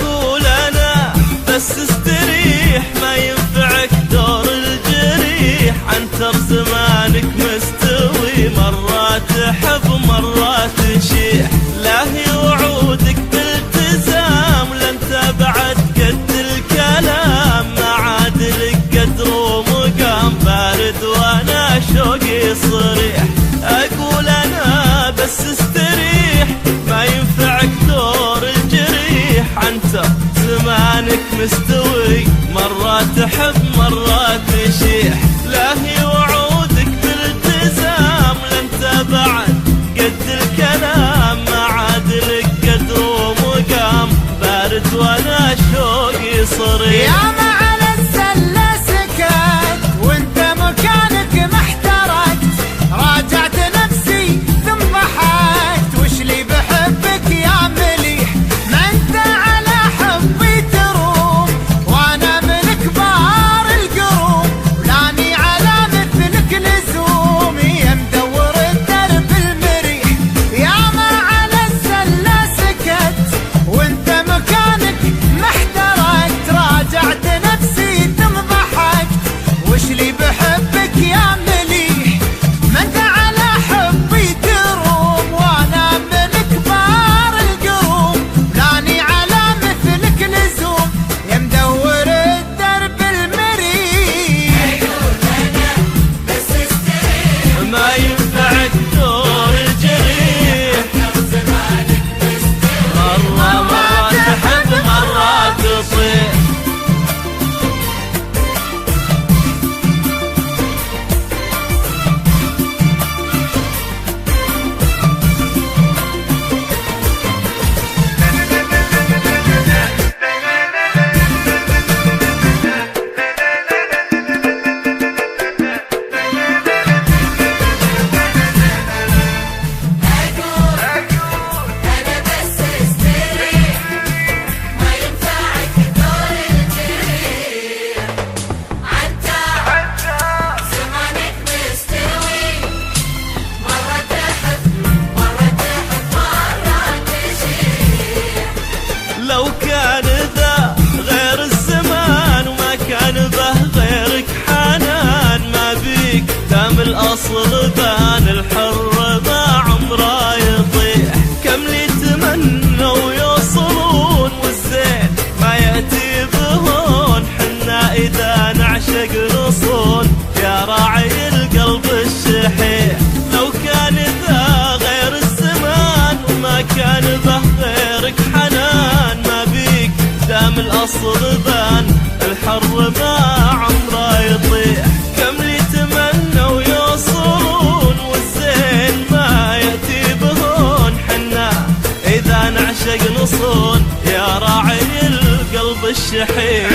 أقول أنا بس استريح، ما ينفعك دور الجريح، عنتر زمانك مستوي، مرات تحب مرات تشيح، لا هي وعودك بالتزام، لا انت بعد قد الكلام، ما عاد لك قدر ومقام، بارد وانا شوقي صريح. اقول انا بس استريح، ما ينفعك دور الجريح، عنتر زمانك مستوي، مرات تحب مرات تشيح، لا هي وعودك بالتزام، لا انت بعد قد الكلام، ما عاد لك قدر ومقام، بارد وانا شوقي صريح. ياما على السلة سكت وانت مكانك محترقت، راجعت نفسي ثم ضحكت، وش لي بحبك يا مليح، ما انت على حبي تروم، وانا من كبار القروم، ولاني على مثلك لزوم، يا مدور الدرب المريح. ياما على السلة سكت وانت مكانك محترقت، راجعت نفسي ثم ضحكت، وش لي بحبك يا مليح، ما انت على حبي تروم، وانا من كبار القروم، لاني على مثلك لزوم، يا مدور الدرب المريح. بس استريح، ما ينفعك دور الجريح، مرة مرة تحب مرة تصيح. لو كان ذا غير الزمان، وما كان به غيرك حنان، ما بيك دام الأصل بان، الحر ما عمره يطيح، كم لي تمنوا يوصلون، والزين ما يأتي بهون، حنا إذا نعشق نصون، يا راعي القلب الشحيح. لو كان ذا غير الزمان، وما كان به غيرك حنان، ما بيك دام الأصل بان، الحر ما عمره يطيح، كم لي تمنوا يوصلون، والزين ما يأتي بهون، حنا إذا نعشق نصون، يا راعي القلب الشحيح.